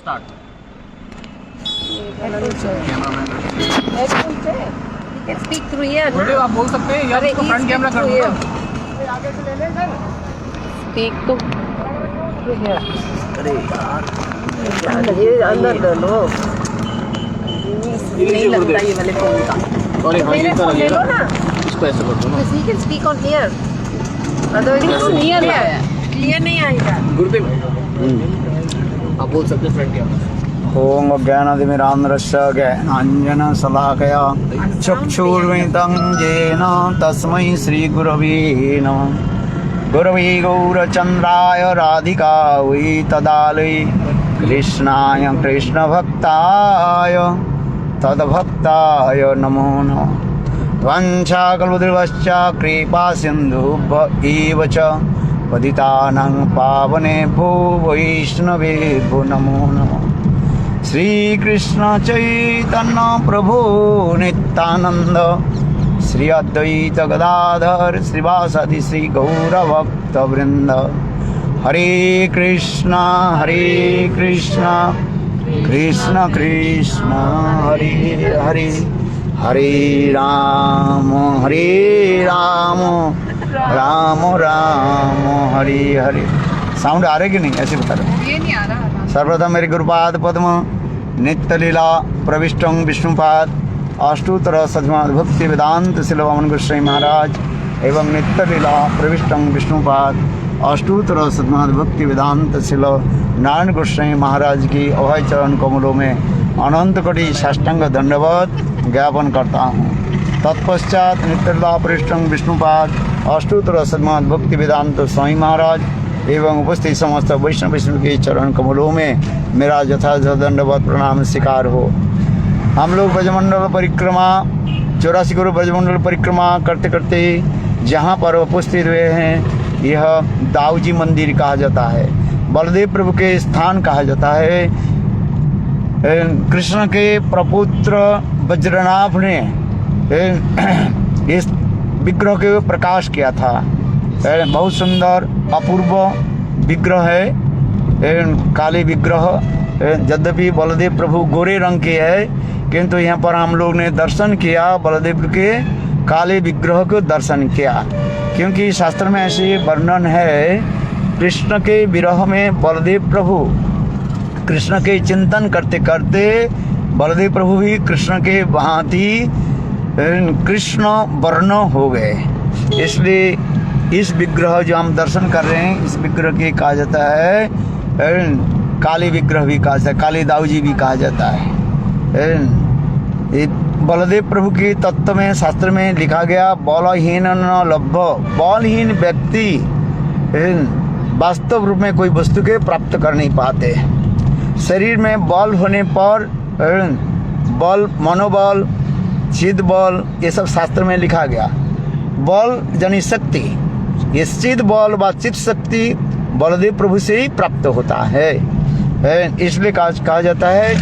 Start. Speak through here. बोलिए, आप बोल सकते हैं या अरे, इसको फ्रंट कैमरा कर here. दो। स्पीक तो अरे यार ये अंदर ले लो। नहीं लगता ये वाले फोन का। अरे हाँ, मेरे ये तो फोन ले लो लगेगा। ना। इसको ऐसे कर दो ना। Because he can speak on here. Otherwise कैसे? नियर लाया। क्लियर नहीं आएगा। गुरुदेव आप बोल सकते हैं फ्रंट कैमरा। ओम ज्ञानातिमिरान्ध्रस्य ज्ञानाञ्जनशलाकया चक्षुर्मिलितं येन तस्मै श्रीगुरवे नमः। गुरवे गौरचन्द्राय राधिकायै तदालये कृष्णाय कृष्णभक्ताय तद्भक्ताय नमो नमः। वंशाकल्पतरुश्च कृपासिन्धुभ्य एव च पतितानां पावनेभ्यो वैष्णवेभ्यो नमो नमः। श्री कृष्ण चैतन्य प्रभु नित्यानंद श्री अद्वैत गदाधर श्रीवासादि श्री गौरभक्त वृंद। हरे कृष्ण कृष्ण कृष्ण हरे हरे हरे राम राम राम हरे हरे। साउंड आ रहा है कि नहीं, ऐसे बता रहे। ये नहीं आ रहा। सर्वप्रथम मेरे गुरुपाद पद्म नित्य लीला प्रविष्टं विष्णुपाद अष्टोत्तर सद्माद भक्ति वेदांत शिलवामन गोस्वामी महाराज एवं नित्य लीला प्रविष्टं विष्णुपाद अष्टोत्तर सद्माद भक्ति वेदांत शिल नारायण गोस्वामी महाराज की अभय चरण कमलों में अनंत कोटि साष्टांग दंडवत ज्ञापन करता हूँ। तत्पश्चात नित्य लीला प्रविष्टं विष्णुपाद अष्टोत्तर सद्माद भक्ति वेदांत स्वामी महाराज एवं उपस्थित समस्त वैष्णव के चरण कमलों में मेरा यथार्थ दंडवत प्रणाम स्वीकार हो। हम लोग ब्रजमंडल परिक्रमा 84 गुरु ब्रजमंडल परिक्रमा करते करते जहाँ पर उपस्थित हुए हैं, यह दाऊजी मंदिर कहा जाता है, बलदेव प्रभु के स्थान कहा जाता है। कृष्ण के प्रपुत्र वज्रनाभ ने इस विग्रह के प्रकाश किया था। बहुत सुंदर अपूर्व विग्रह है, काले विग्रह। यद्यपि बलदेव प्रभु गोरे रंग के है, किंतु यहाँ पर हम लोग ने दर्शन किया, बलदेव के काले विग्रह को दर्शन किया, क्योंकि शास्त्र में ऐसे वर्णन है। कृष्ण के विरह में बलदेव प्रभु कृष्ण के चिंतन करते करते बलदेव प्रभु भी कृष्ण के भांति कृष्ण वर्ण हो गए। इसलिए इस विग्रह जो हम दर्शन कर रहे हैं, इस विग्रह के कहा जाता है काली विग्रह भी कहा जाता है, काली दाऊजी भी कहा जाता है। बलदेव प्रभु के तत्व में शास्त्र में लिखा गया, बलहीन न लभ्य। बलहीन व्यक्ति वास्तव रूप में कोई वस्तु के प्राप्त कर नहीं पाते। शरीर में बल होने पर बल, मनोबल, चिद बल, ये सब शास्त्र में लिखा गया। बल यानी शक्ति, ये चिद बल व चित शक्ति बलदेव प्रभु से ही प्राप्त होता है। इसलिए कहा जाता है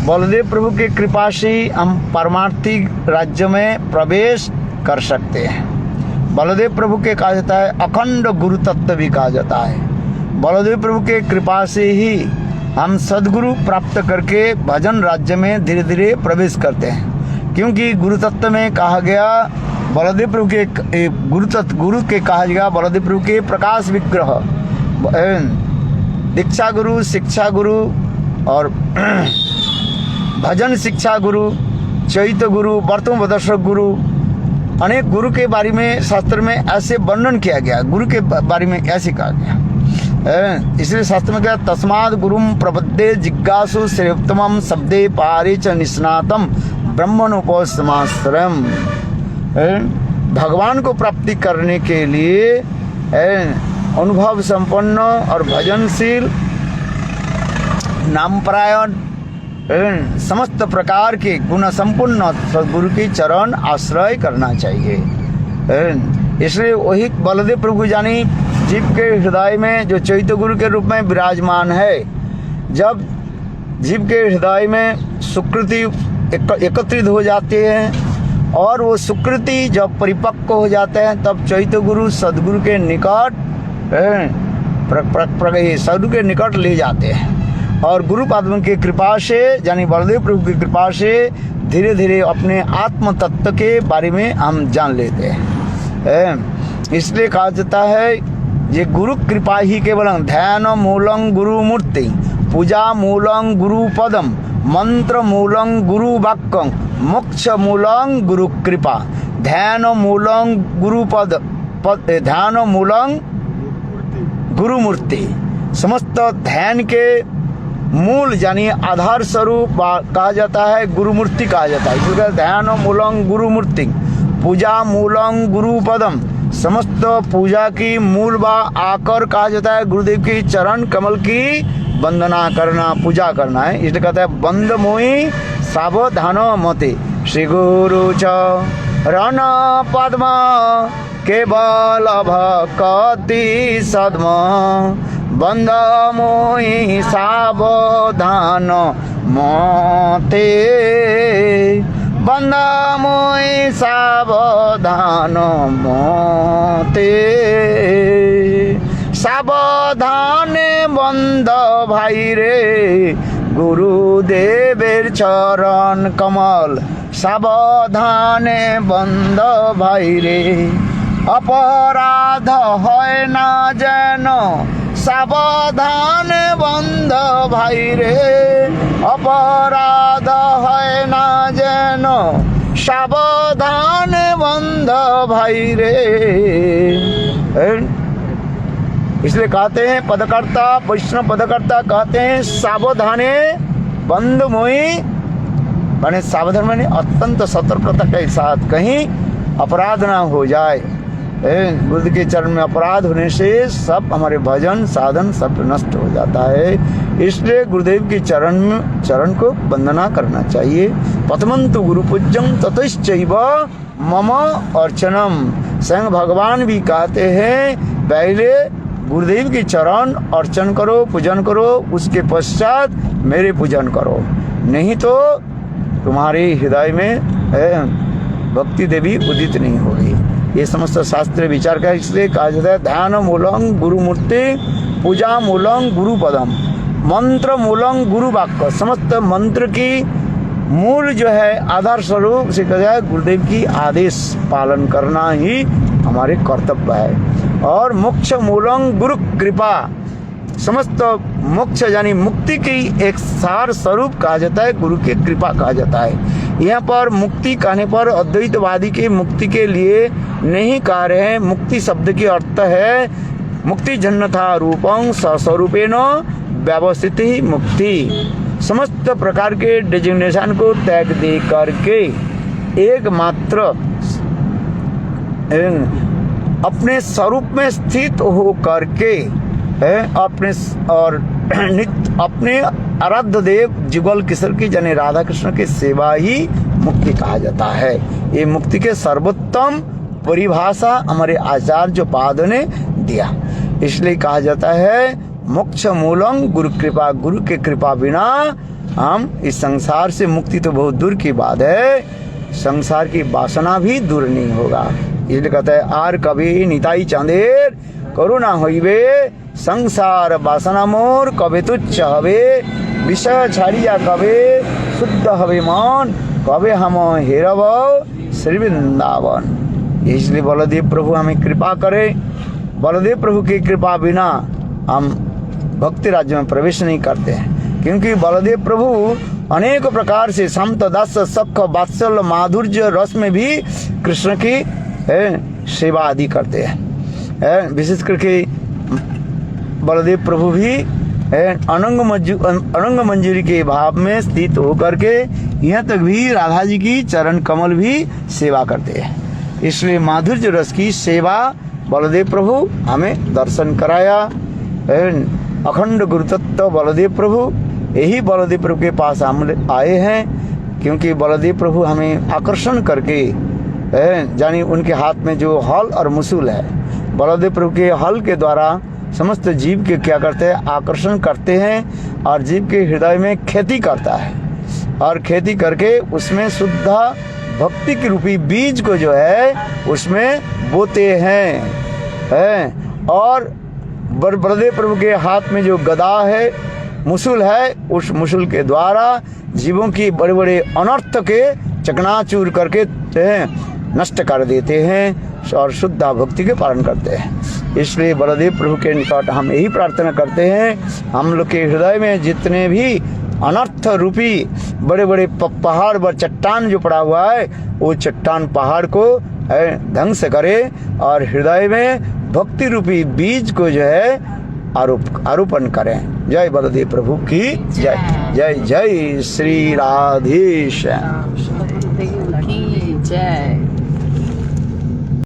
बलदेव प्रभु की कृपा से हम पारमार्थिक राज्य में प्रवेश कर सकते हैं। बलदेव प्रभु के कहा जाता है अखंड गुरु तत्व भी कहा जाता है। बलदेव प्रभु के कृपा से ही हम सदगुरु प्राप्त करके भजन राज्य में धीरे धीरे प्रवेश करते हैं, क्योंकि गुरु तत्व में कहा गया बलदेव प्रभु के गुरु के कहा गया बलदेव प्रभु के प्रकाश विग्रह, दीक्षा गुरु, शिक्षा गुरु और भजन शिक्षा गुरु, चैत्य गुरु, वर्तमान दर्शक गुरु, अनेक गुरु के बारे में शास्त्र में ऐसे वर्णन किया गया, गुरु के बारे में ऐसे कहा गया। इसलिए शास्त्र में क्या, तस्माद गुरुम प्रपद्ये जिज्ञासु श्रेयोत्तमम शब्दे पारे च निष्णातम ब्रह्मणोपसमाश्रयम्। भगवान को प्राप्ति करने के लिए अनुभव संपन्न और भजनशील, नामपरायण, समस्त प्रकार के गुण संपूर्ण सदगुरु की चरण आश्रय करना चाहिए। इसलिए वही बलदेव प्रभु जानी जीव के हृदय में जो चैत्य गुरु के रूप में विराजमान है। जब जीव के हृदय में सुकृति एकत्रित हो जाती है और वो सुकृति जब परिपक्व हो जाते हैं, तब चैत्य गुरु सदगुरु के निकट सदगुरु के निकट ले जाते हैं और गुरु पादुका की कृपा से यानी बलदेव प्रभु की कृपा से धीरे धीरे अपने आत्म तत्व के बारे में हम जान लेते हैं। इसलिए कहा जाता है ये गुरु कृपा ही केवलं ध्यान मूलं गुरु मूर्ति, पूजा मूलं गुरु पदम, मंत्र मूलं गुरु वाक्यं, मोक्ष मूलं गुरु कृपा। ध्यान मूलं गुरु पद, ध्यान मूलं गुरु मूर्ति। समस्त ध्यान के मूल यानी आधार स्वरूप कहा जाता है, गुरु मूर्ति कहा जाता है। इसलिए ध्यान मूलं गुरु मूर्ति, पूजा मूलं गुरु पदम, समस्त पूजा की मूल बा आकर कहा जाता है गुरुदेव की चरण कमल की वंदना करना, पूजा करना है। इसलिए कहता है बंद मोहि सावधान मते, श्री गुरु चरण पद्म केवल भक्ति सद्म, बंद मोहि सावधान मते, बंद मोहि सावधान मते। सावधान बंद भाई रे गुरुदेवेर चरण कमल, सावधान बंद भाई रे अपराध है ना जेन, सावधान बंद भाई रे अपराध है ना जेन, सावधान बंद भाई रे। इसलिए कहते हैं पदकर्ता, वैष्णव पदकर्ता कहते हैं सावधाने बंद मोहि, माने सावधान माने अत्यंत सतर्कता के साथ कहीं अपराध ना हो जाए। बुद्ध के चरण में अपराध होने से सब हमारे भजन साधन सब नष्ट हो जाता है। इसलिए गुरुदेव के चरण को वंदना करना चाहिए। प्रथमंतु गुरु पूज्यं ततश्चैव मम अर्चनम। स्वयं भगवान भी कहते हैं पहले गुरुदेव के चरण अर्चन करो, पूजन करो, उसके पश्चात मेरे पूजन करो, नहीं तो तुम्हारे हृदय में भक्ति देवी उदित नहीं होगी। ये समस्त शास्त्र विचार का, इसलिए कहा जाता है ध्यान मूलं गुरु मूर्ति, पूजा मूलं गुरु पदम, मंत्र मूलं गुरु वाक्य। समस्त मंत्र की मूल जो है आधार स्वरूप से कहा जाए गुरुदेव की आदेश पालन करना ही हमारे कर्तव्य है। और मोक्ष मूलं गुरु कृपा, समस्त मोक्ष यानी मुक्ति की एक सार स्वरूप कहा जाता है, गुरु की कृपा कहा जाता है। यहाँ पर मुक्ति कहने पर अद्वैतवादी के मुक्ति के लिए नहीं कह रहे हैं। मुक्ति शब्द की अर्थ है मुक्ति जन्नथा रूपं स्वरूपेण व्यवस्थित ही मुक्ति। समस्त प्रकार के डिजिग्नेशन को त्याग दे करके एकमात्र अपने स्वरूप में स्थित हो करके अपने और नित्य अपने आराध्य देव जुगल किशोर की यानी राधा कृष्ण की सेवा ही मुक्ति कहा जाता है। ये मुक्ति के सर्वोत्तम परिभाषा हमारे आचार्य पाद ने दिया। इसलिए कहा जाता है मोक्ष मूलम गुरु कृपा। गुरु के कृपा बिना हम इस संसार से, मुक्ति तो बहुत दूर की बात है, संसार की वासना भी दूर नहीं होगा। इसलिए कहता है आर कभी निताई चांदेर करुणा होइबे, संसार वासना मोर कबे तुच्छ हवे, विषय छाड़िया कबे शुद्ध हवे मन, कबे हम हेरब श्री वृंदावन। इसलिए बलदेव प्रभु हमें कृपा करे। बलदेव प्रभु की कृपा बिना हम भक्ति राज्य में प्रवेश नहीं करते हैं, क्योंकि बलदेव प्रभु अनेक प्रकार से समत दास सख वात्सल्य माधुर्य रस में भी कृष्ण की सेवा आदि करते हैं। विशेष करके बलदेव प्रभु भी अनंग मंजूरी के भाव में स्थित होकर के यहाँ तक भी राधा जी की चरण कमल भी सेवा करते हैं। इसलिए माधुर्य रस की सेवा बलदेव प्रभु हमें दर्शन कराया। अखंड गुरु तत्व बलदेव प्रभु, यही बलदेव प्रभु के पास हम आए हैं, क्योंकि बलदेव प्रभु हमें आकर्षण करके जानी उनके हाथ में जो हल और मुसूल है, बलदेव प्रभु के हल के द्वारा समस्त जीव के क्या करते हैं, आकर्षण करते हैं और जीव के हृदय में खेती करता है, और खेती करके उसमें शुद्ध भक्ति की रूपी बीज को जो है उसमें बोते हैं। और बलदेव प्रभु के हाथ में जो गदा है मुसुल है, उस मुसुल के द्वारा जीवों की बड़े बड़े अनर्थ के चकनाचूर करके नष्ट कर देते हैं और शुद्ध भक्ति के पालन करते हैं। इसलिए बलदेव प्रभु के निकट हम यही प्रार्थना करते हैं, हम लोग के हृदय में जितने भी अनर्थ रूपी बड़े बड़े पहाड़ व चट्टान जो पड़ा हुआ है, वो चट्टान पहाड़ को ध्वंस करे और हृदय में भक्ति रूपी बीज को जो है आरोपण करें। जय बलदेव प्रभु की जय। जय जय श्री राधेश। की जय।